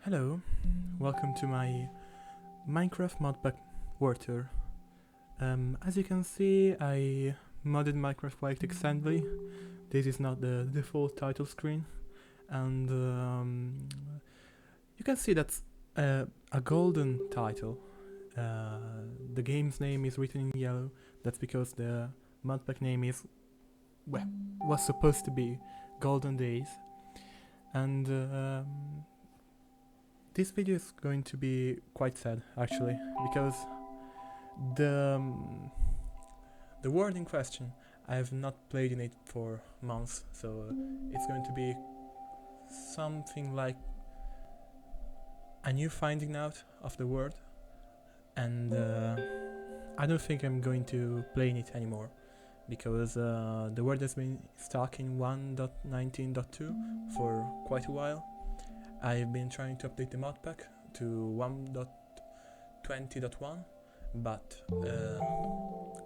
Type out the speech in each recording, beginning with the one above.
Hello, welcome to my Minecraft modpack world tour. As you can see, I modded Minecraft quite extensively. This is not the default title screen, and you can see that's a golden title. The game's name is written in yellow. That's because the modpack name was supposed to be Golden Days, and this video is going to be quite sad, actually, because the the world in question, I have not played in it for months, so it's going to be something like a new finding out of the world, and I don't think I'm going to play in it anymore, because the world has been stuck in 1.19.2 for quite a while. I've been trying to update the modpack to 1.20.1, but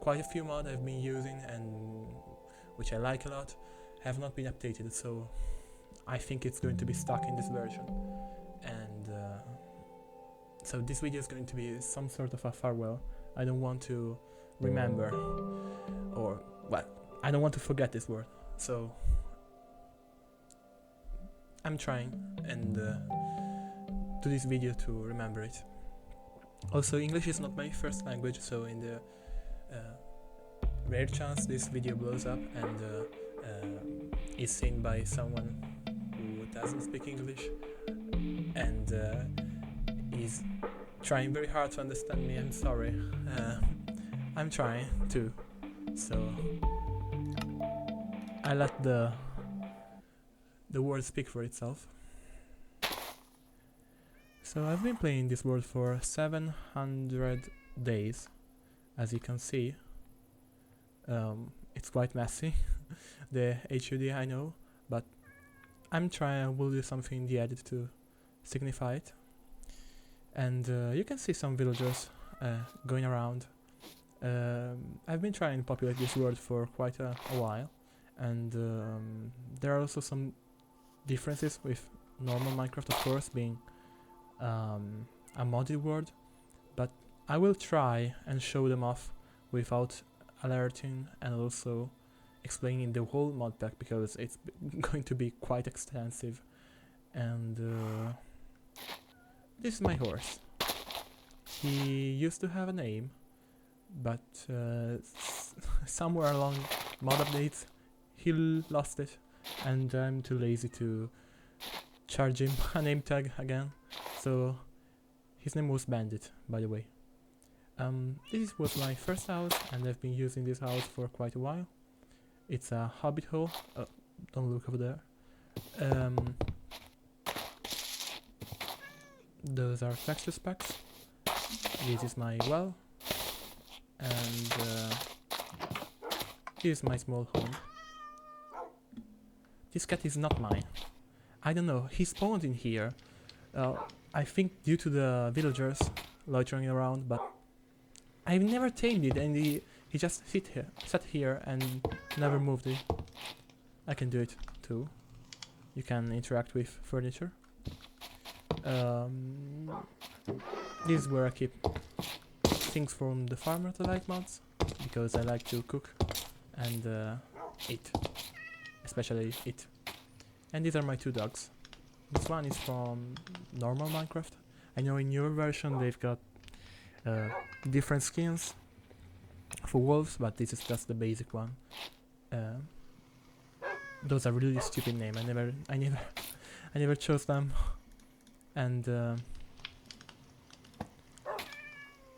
quite a few mods I've been using and which I like a lot have not been updated, so I think it's going to be stuck in this version. And so this video is going to be some sort of a farewell. I don't want to remember, or well, I don't want to forget this word, so I'm trying and do this video to remember it. Also, English is not my first language, so in the rare chance this video blows up and is seen by someone who doesn't speak English and is trying very hard to understand me, I'm sorry. I'm trying too, so I let the word speak for itself. So I've been playing this world for 700 days, as you can see. It's quite messy, the HUD I know, but I will do something in the edit to signify it. And you can see some villagers going around. I've been trying to populate this world for quite a while, and there are also some differences with normal Minecraft, of course, being a modded world, but I will try and show them off without alerting and also explaining the whole modpack, because it's going to be quite extensive. And this is my horse. He used to have a name, but somewhere along mod updates he lost it, and I'm too lazy to charge him a name tag again, so his name was Bandit, by the way. This was my first house, and I've been using this house for quite a while. It's a hobbit hole. Don't look over there. Those are texture packs. This is my well, and this is my small home. This cat is not mine. I don't know, he spawned in here, I think due to the villagers loitering around, but I've never tamed it, and he just sat here and never moved it. I can do it too. You can interact with furniture. This is where I keep things from the farmer to light mods, because I like to cook and eat. Especially it. And these are my two dogs. This one is from normal Minecraft. I know in your version they've got different skins for wolves, but this is just the basic one. Those are really stupid names. I never chose them. And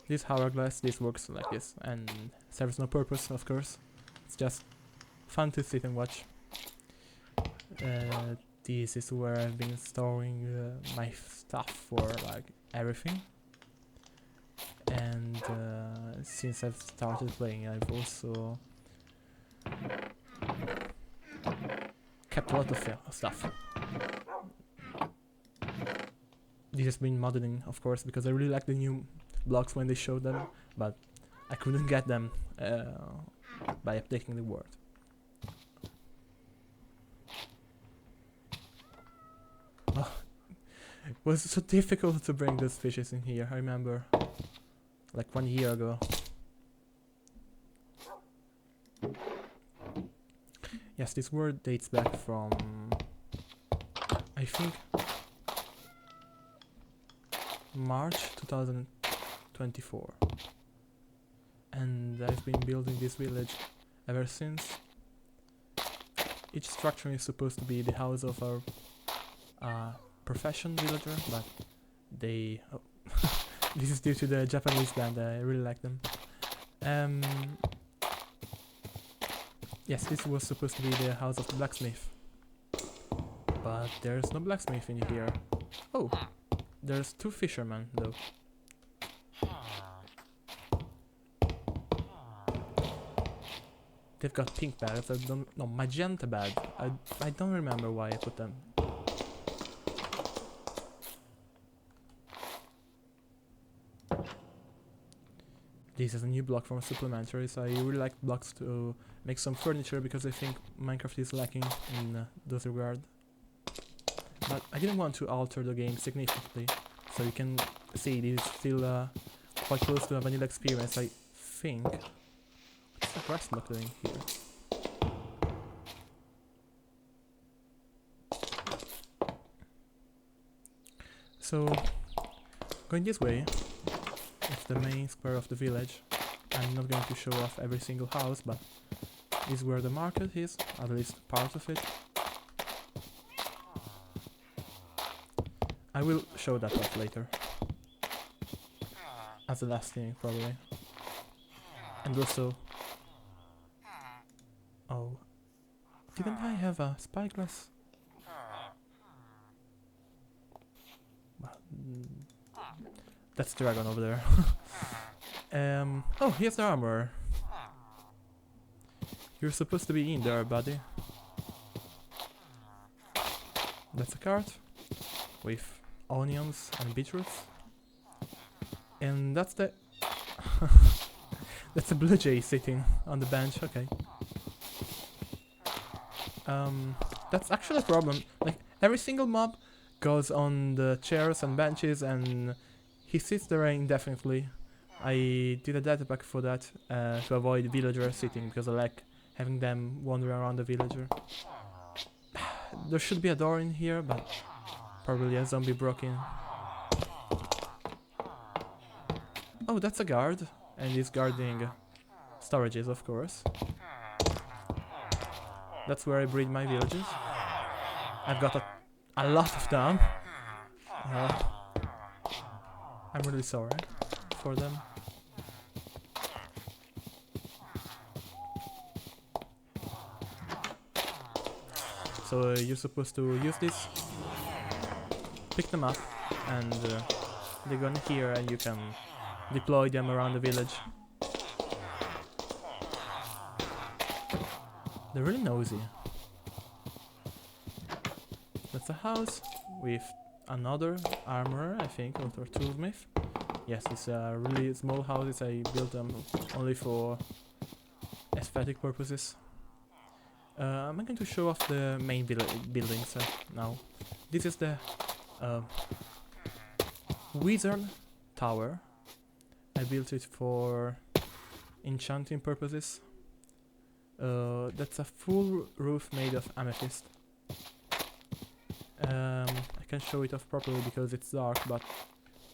this hourglass, this works like this and serves no purpose, of course. It's just fun to sit and watch. This is where I've been storing my stuff for like everything, and since I've started playing I've also kept a lot of stuff. This has been modding, of course, because I really like the new blocks when they showed them, but I couldn't get them by updating the world. Was so difficult to bring those fishes in here, I remember. Like 1 year ago. Yes, this word dates back from, I think, March 2024. And I've been building this village ever since. Each structure is supposed to be the house of our profession villager, but they... Oh, this is due to the Japanese band, I really like them. Yes, this was supposed to be the house of the blacksmith. But there's no blacksmith in here. Oh, there's 2 fishermen though. They've got pink bags, no, magenta bag. I don't remember why I put them. This is a new block from supplementaries. I really like blocks to make some furniture because I think Minecraft is lacking in those regard. But I didn't want to alter the game significantly, so you can see it is still quite close to a vanilla experience, I think. What's the grass block doing here? So, going this way, it's the main square of the village. I'm not going to show off every single house, but this is where the market is, at least part of it. I will show that off later. As the last thing, probably. And also... Oh... Didn't I have a spyglass? That's the dragon over there. Oh, here's the armor. You're supposed to be in there, buddy. That's a cart with onions and beetroots. And that's the... that's a blue jay sitting on the bench, okay. That's actually a problem. Like, every single mob goes on the chairs and benches and he sits there indefinitely. I did a data pack for that to avoid villagers sitting because I like having them wander around the villager. There should be a door in here, but probably a zombie broke in. Oh, that's a guard, and he's guarding storages, of course. That's where I breed my villages. I've got a lot of them. I'm really sorry for them. So you're supposed to use this, pick them up, and they go in here and you can deploy them around the village. They're really nosy. That's a house with another armorer, I think, or toolsmith. Yes, it's really small houses. I built them only for aesthetic purposes. I'm going to show off the main buildings now. This is the wizard tower. I built it for enchanting purposes. That's a full roof made of amethyst. I can show it off properly because it's dark, but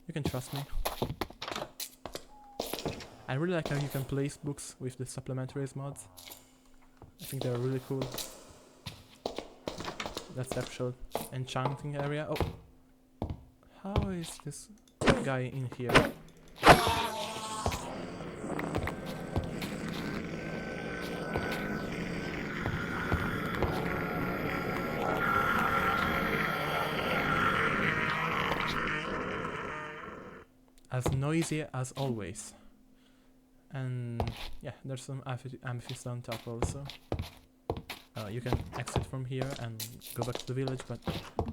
you can trust me. I really like how you can place books with the supplementaries mods. I think they're really cool. That's the actual enchanting area. Oh! How is this guy in here? As noisy as always. And yeah, there's some amethyst on top also. You can exit from here and go back to the village, but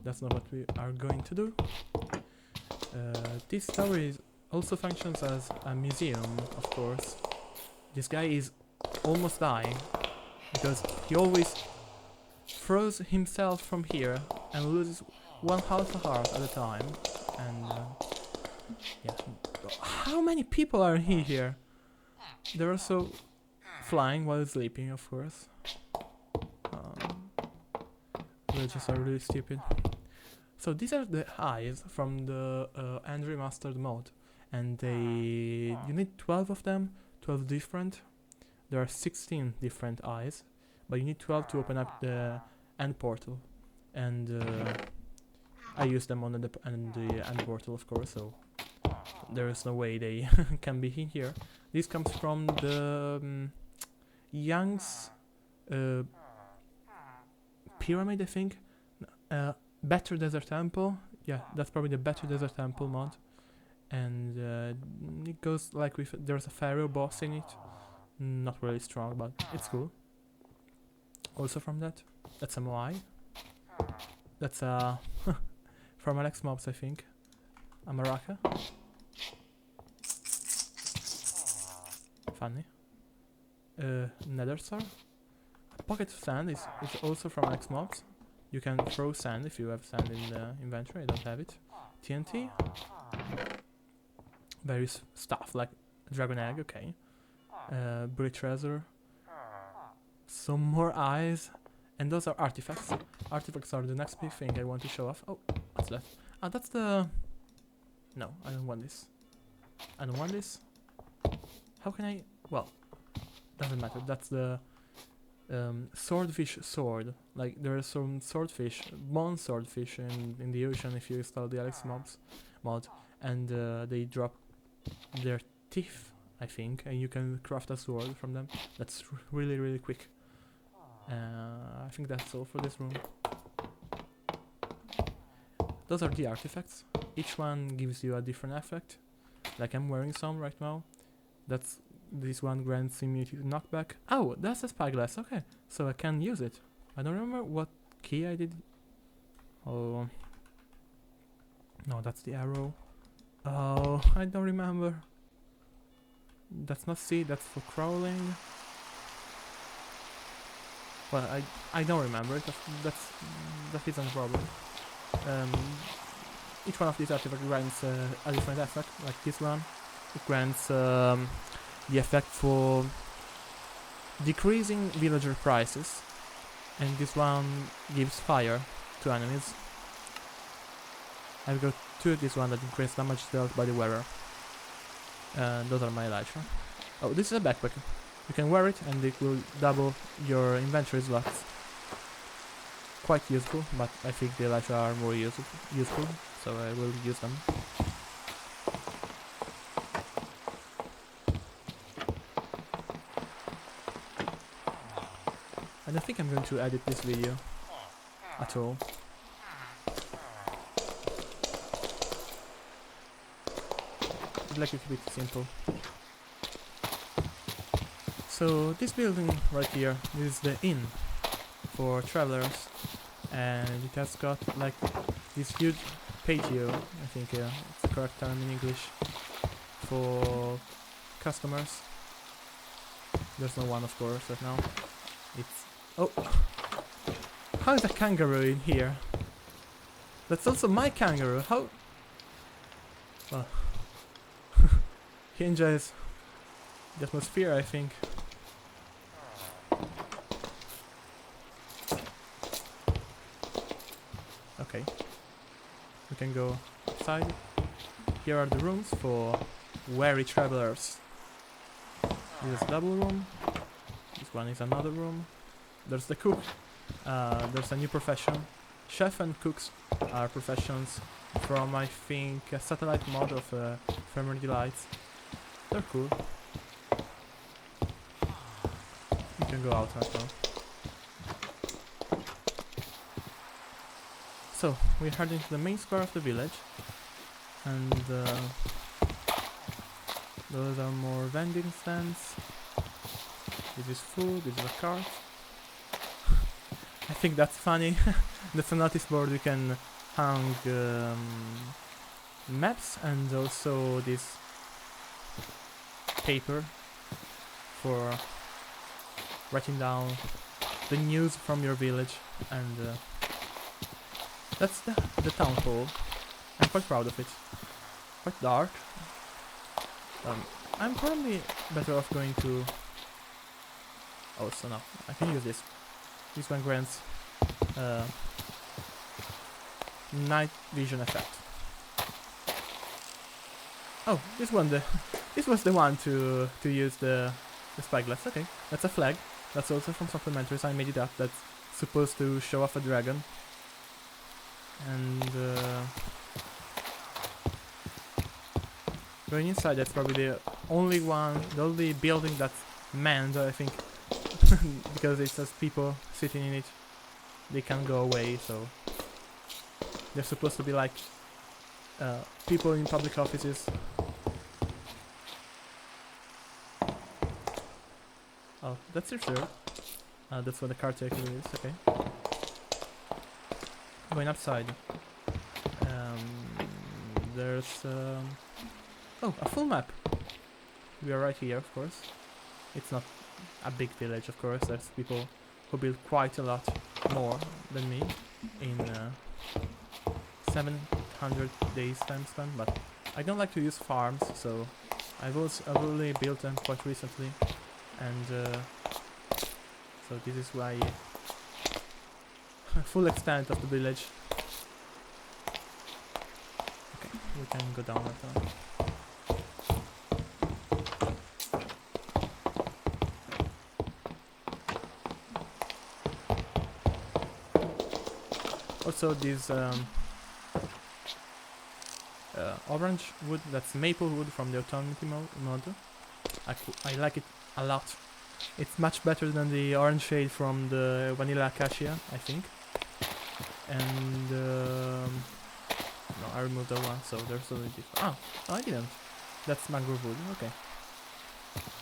that's not what we are going to do. This tower also functions as a museum, of course. This guy is almost dying because he always throws himself from here and loses 1/2 a heart at a time, and yeah. How many people are here? They're also flying while sleeping, of course. Villagers are really stupid. So these are the eyes from the end remastered mode, and you need 12 of them, 12 different. There are 16 different eyes, but you need 12 to open up the end portal, and I use them on the end portal, of course, so there is no way they can be in here. This comes from the Yang's pyramid, I think. Better Desert Temple. Yeah, that's probably the Better Desert Temple mod. And it goes like with there's a pharaoh boss in it. Not really strong, but it's cool. Also from that's a Moai. That's a from Alex Mobs, I think. A Maraca. Funny. Nether Star. A pocket of sand is also from Alex Mobs. You can throw sand if you have sand in the inventory. I don't have it. TNT. Various stuff like dragon egg. Okay. Buried treasure. Some more eyes. And those are artifacts. Artifacts are the next big thing I want to show off. Oh, what's that? Ah, that's the... No, I don't want this. I don't want this. How can I... Well, doesn't matter. That's the swordfish sword. Like, there are some swordfish, bone swordfish in the ocean if you install the Alex Mobs mod. And they drop their teeth, I think. And you can craft a sword from them. That's really, really quick. I think that's all for this room. Those are the artifacts. Each one gives you a different effect. Like I'm wearing some right now. This one grants immunity to knockback. Oh, that's a spyglass. Okay, so I can use it. I don't remember what key I did. Oh, no, that's the arrow. Oh, I don't remember. That's not C. That's for crawling. Well, I don't remember it. That isn't a problem. Each one of these artifacts grants a different effect. Like this one, it grants the effect for decreasing villager prices, and this one gives fire to enemies. I've got two of this one that increase damage dealt by the wearer. Those are my elytra. Oh, this is a backpack. You can wear it and it will double your inventory slots. Quite useful, but I think the elytra are more useful, so I will use them. I don't think I'm going to edit this video at all. I'd like it to be simple. So this building right here is the inn for travelers, and it has got like this huge patio, I think it's the correct term in English, for customers. There's no one, of course, right now. It's... Oh! How is a kangaroo in here? That's also my kangaroo. How... Well... He enjoys the atmosphere, I think. Okay. We can go outside. Here are the rooms for wary travelers. This is a double room. This one is another room. There's the cook. There's a new profession. Chef and cooks are professions from, I think, a satellite mod of Ephemeral Delights. They're cool. You can go out right now. So, we're heading to the main square of the village, and those are more vending stands. This is food, this is a cart. I think that's funny. That's a notice board. You can hang maps and also this paper for writing down the news from your village, and That's the town hall. I'm quite proud of it. Quite dark. I'm probably better off going to... Oh, so no, I can use this. This one grants night vision effect. Oh, this was the one to use the spyglass. Okay, that's a flag. That's also from supplementaries. I made it up. That's supposed to show off a dragon. And going inside, that's probably the only building that's manned, I think, because it says people sitting in it. They can't go away, so they're supposed to be like people in public offices. Oh, that's reserved. That's what the caretaker is. Okay. Going upside. There's oh, a full map. We are right here, of course. It's not a big village, of course. There's people who build quite a lot more than me in 700 days time span, but I don't like to use farms, so I've only built them quite recently, and so this is why full extent of the village. Okay, we can go down right now. Also, this orange wood, that's maple wood from the autonomy mod. I like it a lot. It's much better than the orange shade from the vanilla acacia, I think. And no, I removed that one, so there's only this. Oh, no, I didn't. That's mangrove wood. Okay.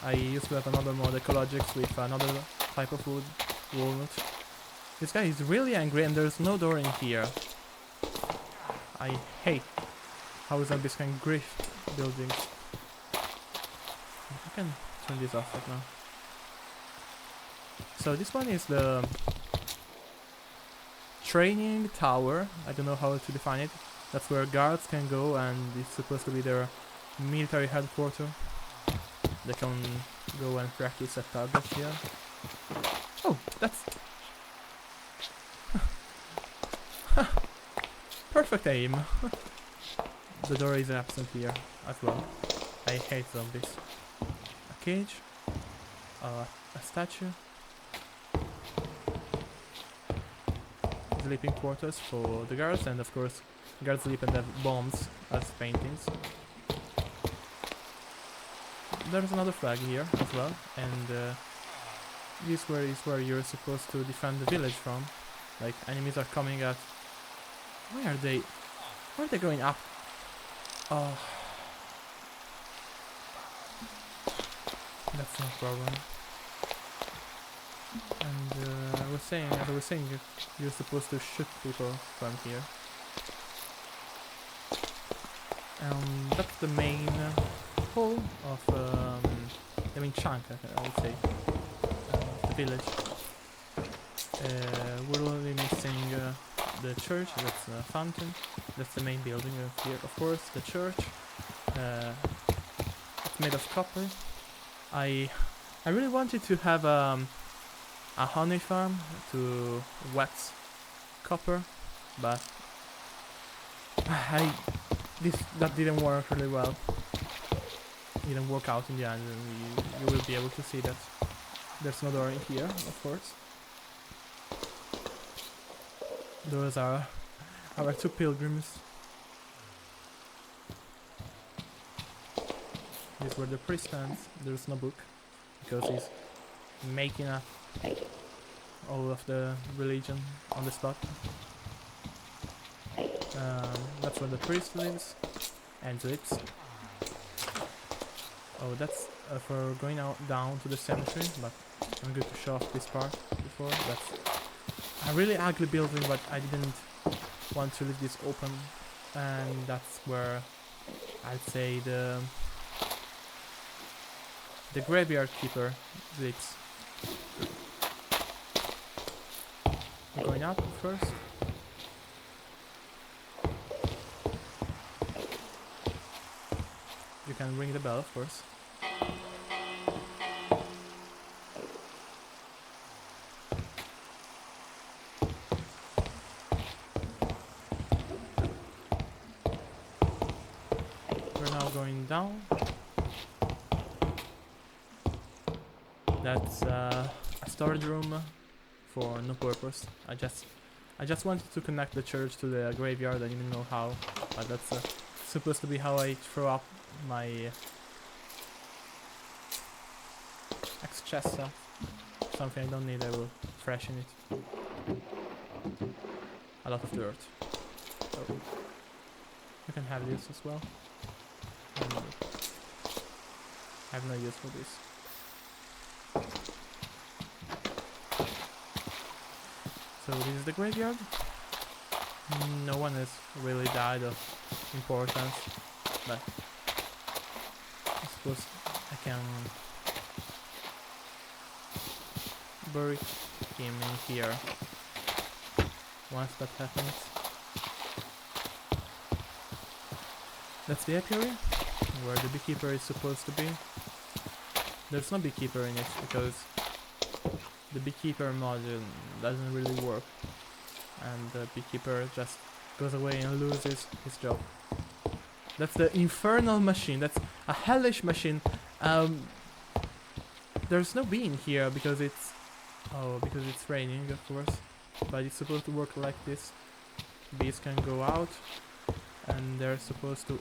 I used to have another mod, ecologics, with another type of wood, walnut. This guy is really angry, and there's no door in here. I hate how zombies can grief buildings. I can turn this off right now. So this one is the training tower. I don't know how to define it. That's where guards can go, and it's supposed to be their military headquarters. They can go and practice at targets here. Oh, that's perfect aim. The door is absent here as well. I hate zombies. A cage, a statue, sleeping quarters for the guards, and of course guards sleep and have bombs as paintings. There's another flag here as well, and this is where you're supposed to defend the village from. Like, enemies are coming at... Where are they? Why are they going up? Oh, that's no problem. And as I was saying, you're supposed to shoot people from here. That's the main hall of the main chunk, I would say, the village. We're only missing the church. That's a fountain. That's the main building here, of course. The church. It's made of copper. I really wanted to have a honey farm to wax copper, but that didn't work really well. It didn't work out in the end, and you will be able to see that there's no door in here, of course. Those are our two pilgrims. This is where the priest stands. There's no book, because he's making up all of the religion on the spot. That's where the priest lives and sleeps. Oh, that's for going down to the cemetery, but I'm going to show off this part before. That's a really ugly building, but I didn't want to leave this open, and that's where I'd say the graveyard keeper sleeps. We're going up first. You can ring the bell, of course. We're now going down. That's a storage room for no purpose. I just wanted to connect the church to the graveyard. I didn't know how, but that's supposed to be how I throw up my chest stuff. Something I don't need, I will freshen it. A lot of dirt. So you can have this as well. I have no use for this. So this is the graveyard. No one has really died of importance, but I suppose I can bury him in here once that happens. That's the apiary, where the beekeeper is supposed to be. There's no beekeeper in it because the beekeeper module doesn't really work, and the beekeeper just goes away and loses his job. That's the infernal machine. That's a hellish machine. There's no bee in here because it's raining, of course. But it's supposed to work like this. Bees can go out, and they're supposed to.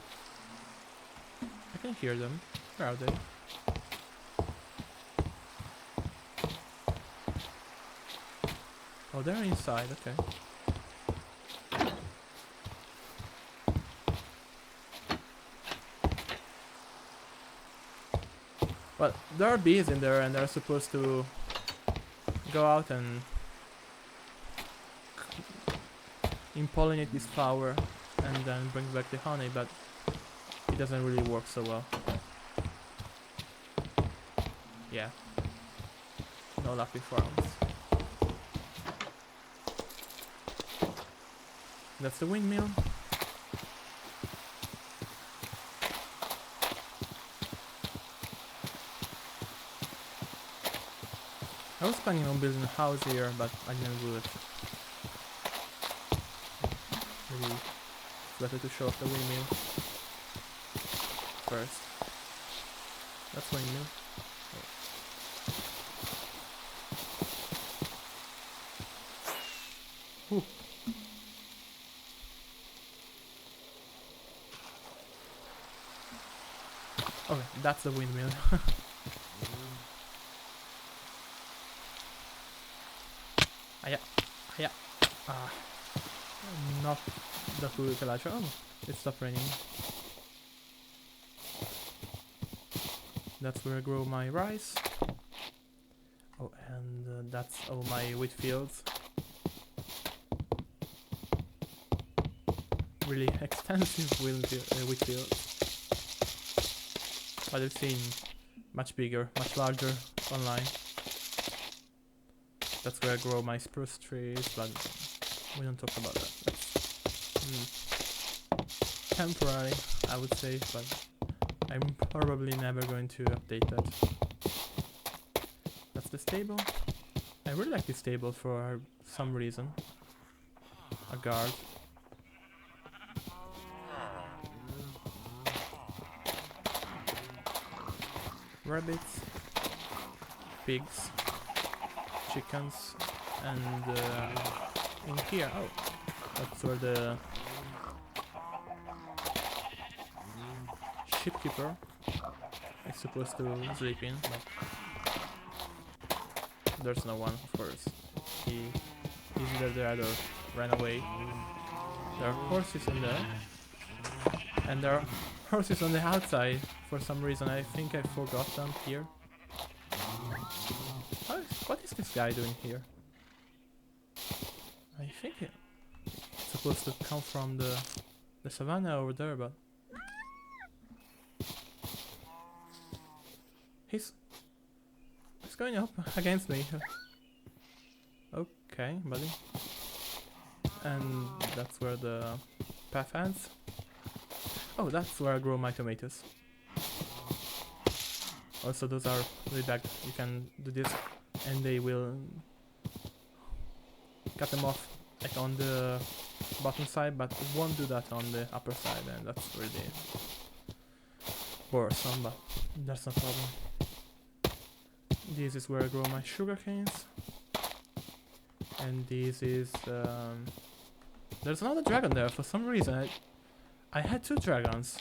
I can hear them. Where are they? Oh, they're inside. Okay. Well, there are bees in there, and they're supposed to go out and impollinate this flower and then bring back the honey, but it doesn't really work so well. Yeah. No lucky farms. That's the windmill. I was planning on building a house here, but I didn't do it. Maybe it's better to show off the windmill first. That's windmill. Oh. Ooh. Okay, that's the windmill. Not the full collage. Oh, it stopped raining. That's where I grow my rice. Oh, and that's all my wheat fields. Really extensive wheat fields. But I've seen much bigger, much larger online. That's where I grow my spruce trees, but we don't talk about that. That's temporary, I would say, but I'm probably never going to update that. That's the stable. I really like this stable for some reason. A guard. Rabbits, pigs, chickens, and in here, oh, that's where the shipkeeper is supposed to sleep in, but there's no one, of course. He's either dead or ran away. There are horses in there, and there are horses on the outside for some reason. I think I forgot them here. What is this guy doing here? I think it's supposed to come from the savannah over there, but he's going up against me. Okay, buddy. And that's where the path ends. Oh, that's where I grow my tomatoes. Also, those are really bad. You can do this, and they will cut them off like on the bottom side, but it won't do that on the upper side, and that's really boresome, but that's no problem. This is where I grow my sugar canes, and this is there's another dragon there for some reason. I had 2 dragons,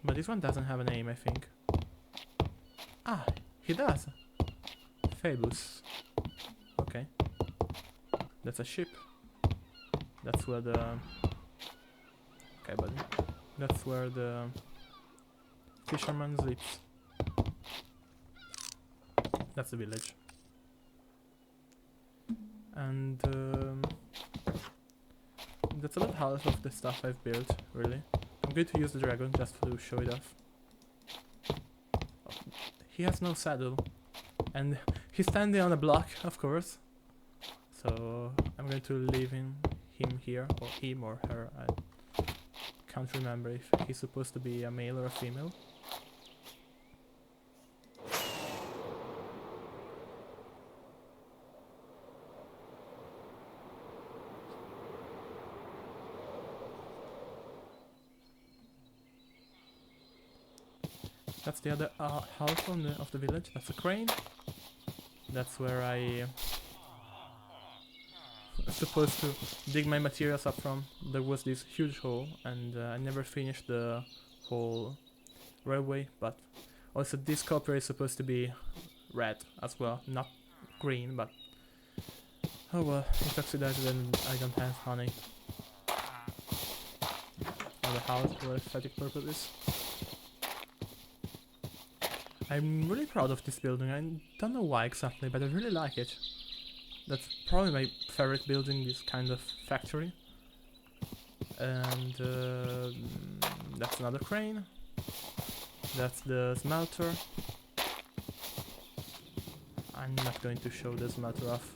but this one doesn't have a name, I think. Ah, he does. Phoebus. Okay. That's a ship. That's where the... Okay, buddy. That's where the fisherman sleeps. That's the village. And that's about half of the stuff I've built, really. I'm going to use the dragon just to show it off. He has no saddle, and he's standing on a block, of course. So I'm going to leave him here, or him or her. I can't remember if he's supposed to be a male or a female. That's the other half of the village. That's a crane. That's where I supposed to dig my materials up from. There was this huge hole, and I never finished the whole railway. But also this copper is supposed to be red as well, not green. But oh well, it's oxidized and I don't have honey. On the house for aesthetic purposes. I'm really proud of this building. I don't know why exactly, but I really like it. That's probably my favorite building, this kind of factory. And that's another crane. That's the smelter. I'm not going to show the smelter off.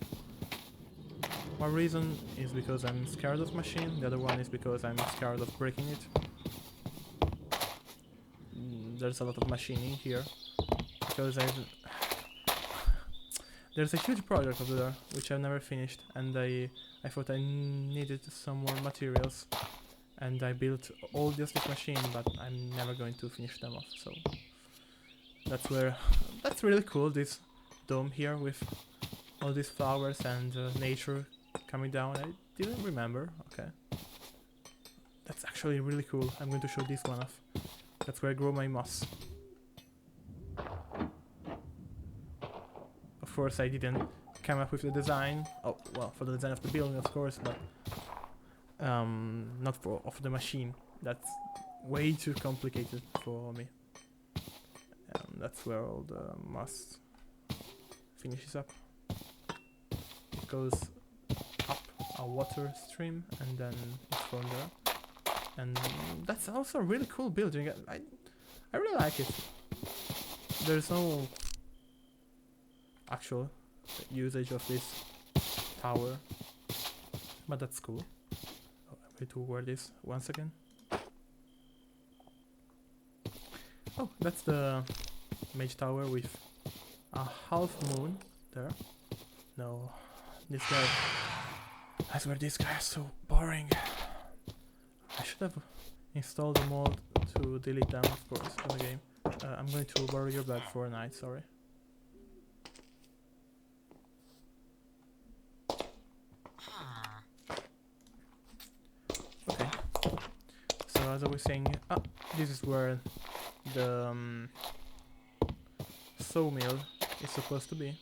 One reason is because I'm scared of machine, the other one is because I'm scared of breaking it. There's a lot of machining here. Because there's a huge project over there which I've never finished, and I thought I needed some more materials, and I built all just this machine, but I'm never going to finish them off. So that's really cool, this dome here with all these flowers and nature coming down. I didn't remember. Okay, that's actually really cool. I'm going to show this one off. That's where I grow my moss. Of course, I didn't come up with the design. Oh, well, for the design of the building, of course, but not for of the machine. That's way too complicated for me. That's where all the moss finishes up. It goes up a water stream, and then it's from there. And that's also a really cool building. I really like it. There's no actual usage of this tower, but that's cool. Oh, I'm going to wear this once again. Oh, that's the mage tower with a half moon there. No, this guy, I swear this guy is so boring. I should have installed a mod to delete them, of course, from the game. I'm going to borrow your bed for a night, sorry. Okay, so as I was saying, this is where the sawmill is supposed to be,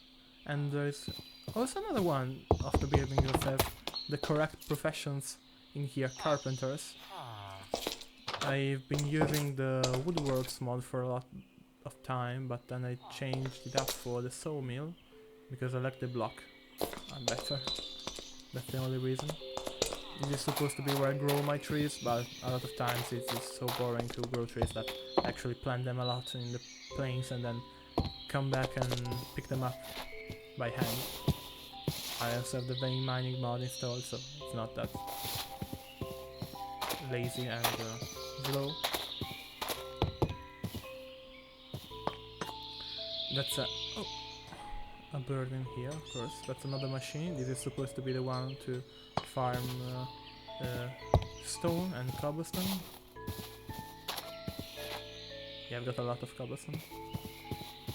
and there's also another one of the building that says the correct professions in here, carpenters. I've been using the woodworks mod for a lot of time, but then I changed it up for the sawmill because I like the block better. That's the only reason. It is supposed to be where I grow my trees, but a lot of times it's just so boring to grow trees that I actually plant them a lot in the plains and then come back and pick them up by hand. I also have the vein mining mod installed, so it's not that lazy and slow. That's a bird in here, of course. That's another machine. This is supposed to be the one to farm stone and cobblestone. Yeah, I've got a lot of cobblestone.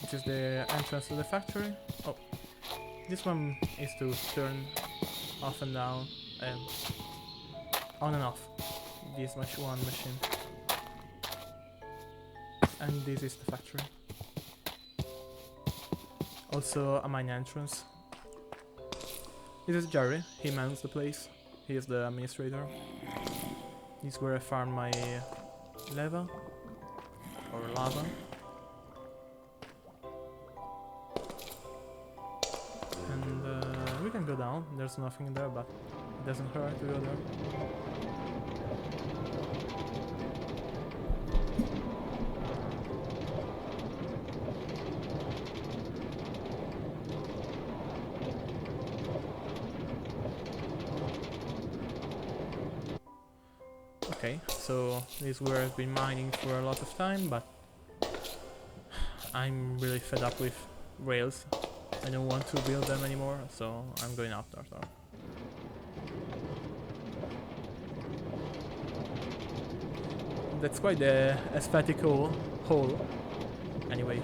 This is the entrance to the factory. Oh, this one is to turn off and down, on and off this one machine. And this is the factory. Also a mine entrance. This is Jerry, he mans the place. He is the administrator. This is where I farm my lava. Or lava. And we can go down, there's nothing there, but it doesn't hurt to go there. Okay, so this is where I've been mining for a lot of time, but I'm really fed up with rails. I don't want to build them anymore, so I'm going up there. That's quite the aesthetic hole. Anyway.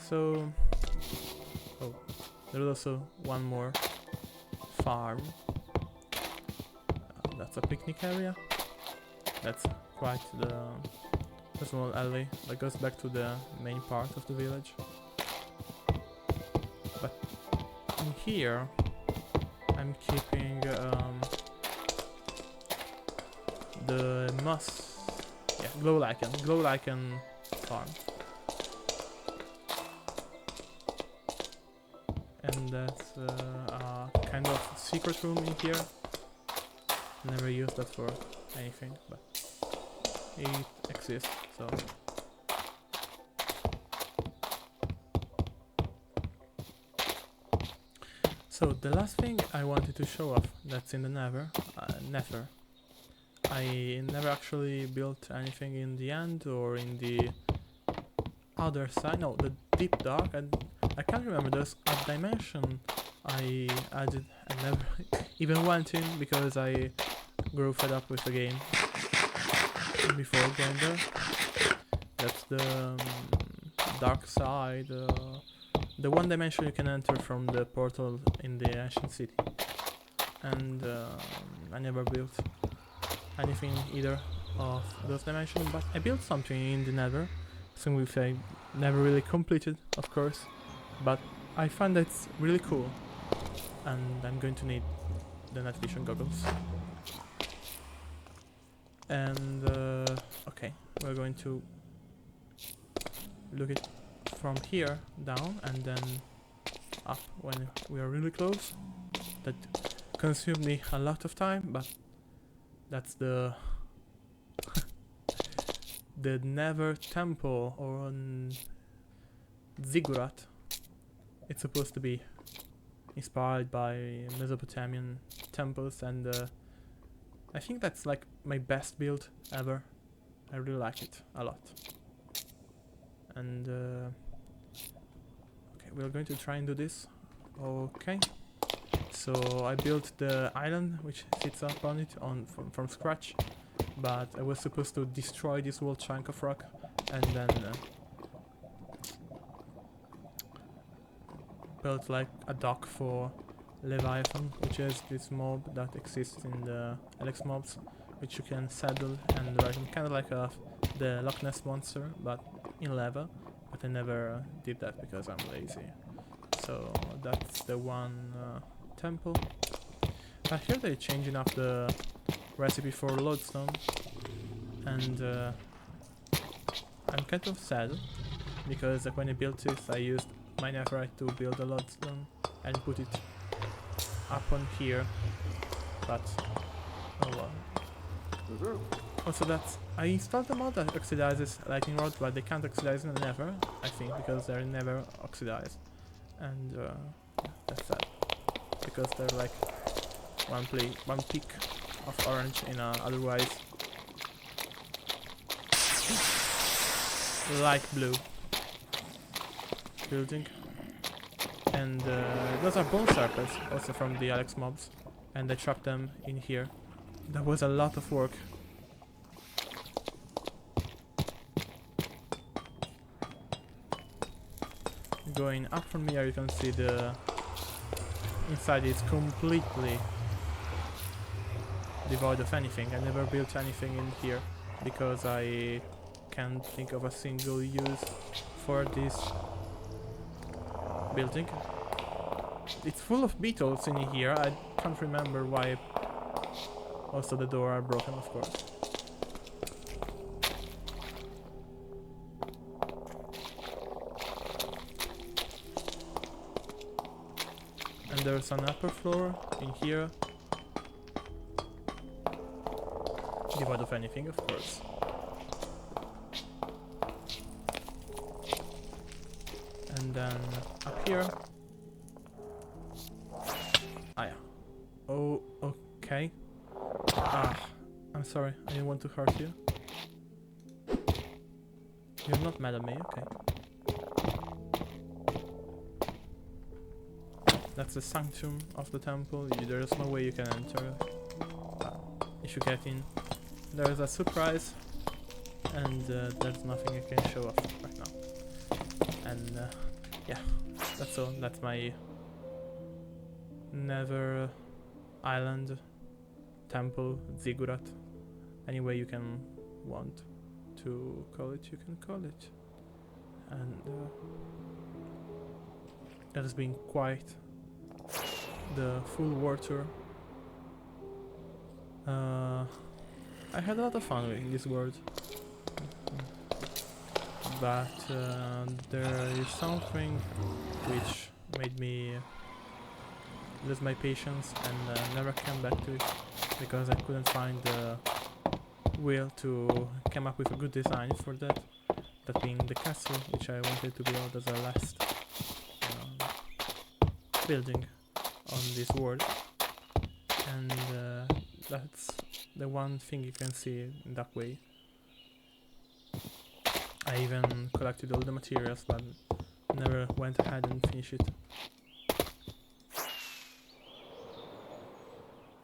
So, oh, there's also one more farm. That's a picnic area. That's quite the small alley that goes back to the main part of the village. But in here, I'm keeping the glow lichen farm. And that's a kind of secret room in here. Never used that for anything, but it exists, so. So the last thing I wanted to show off that's in the Nether. I never actually built anything in the end or in the other side. No, the deep dark. I can't remember. There's a dimension I added. I never even went in because I grew fed up with the game before going there. That's the dark side. The one dimension you can enter from the portal in the ancient city. And I never built anything either of those dimensions, but I built something in the Nether. Something which I never really completed, of course, but I find that's really cool, and I'm going to need the night vision goggles. And okay, we're going to look it from here down and then up when we are really close. That consumed me a lot of time, but that's the the Nether temple or ziggurat. It's supposed to be inspired by Mesopotamian temples, and I think that's like my best build ever. I really like it a lot. And okay, we're going to try and do this. Okay, so I built the island which sits up on it from scratch, but I was supposed to destroy this whole chunk of rock and then built like a dock for Leviathan, which is this mob that exists in the Alex mobs, which you can saddle and ride him, kind of like the Loch Ness monster, but in lava. But I never did that because I'm lazy. So that's the one temple. I hear they're changing up the recipe for lodestone, and I'm kind of sad because when I built this, I used my netherite to build a lodestone and put it up on here, but oh well. Also, that's I installed a mod that oxidizes lightning rods, but they can't oxidize in the nether, I think, because they're never oxidized, and that's sad because they're like one peak of orange in a otherwise light blue building. And those are bone serpents, also from the Alex mobs, and I trapped them in here. That was a lot of work. Going up from here, you can see the inside is completely devoid of anything. I never built anything in here because I can't think of a single use for this building. It's full of beetles in here. I can't remember why. Also the door are broken, of course. And there's an upper floor in here. Devoid of anything, of course. And then up here. Ah, yeah. Oh, okay. Ah, I'm sorry. I didn't want to hurt you. You're not mad at me, okay. That's the sanctum of the temple. There's no way you can enter. If you get in, there's a surprise, and there's nothing I can show off right now. And yeah, that's all. That's my Nether Island temple ziggurat. Any way you can want to call it, you can call it. And that has been quite the full war tour. I had a lot of fun with this world, but there is something which made me lose my patience and never come back to it, because I couldn't find the will to come up with a good design for that. That being the castle, which I wanted to build as a last building on this world, and that's the one thing you can see in that way. I even collected all the materials, but never went ahead and finished it.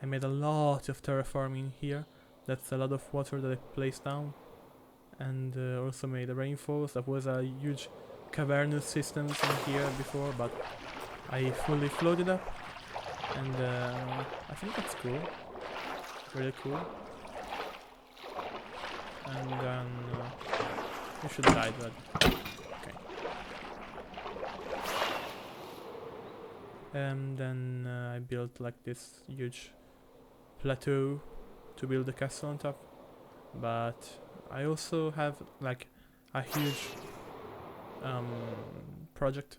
I made a lot of terraforming here. That's a lot of water that I placed down, and also made the rainfalls. That was a huge cavernous system in here before, but I fully flooded up, and I think that's cool. Really cool. And then you should die, but okay. And then I built like this huge plateau to build the castle on top, but I also have like a huge project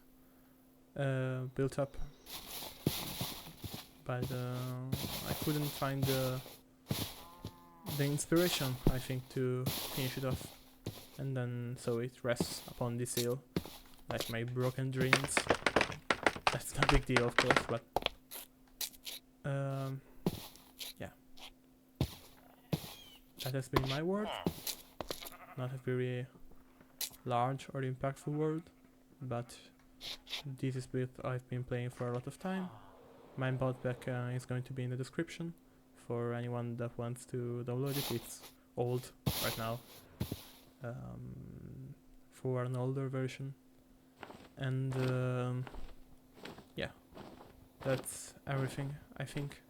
built up, but I couldn't find the inspiration, I think, to finish it off, and then so it rests upon this hill, like my broken dreams. That's no big deal, of course, but yeah, that has been my world. Not a very large or impactful world, but this is what I've been playing for a lot of time. My modpack is going to be in the description for anyone that wants to download it. It's old right now, for an older version, and yeah, that's everything, I think.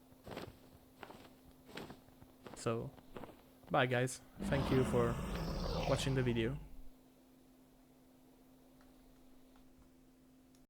So bye guys, thank you for watching the video.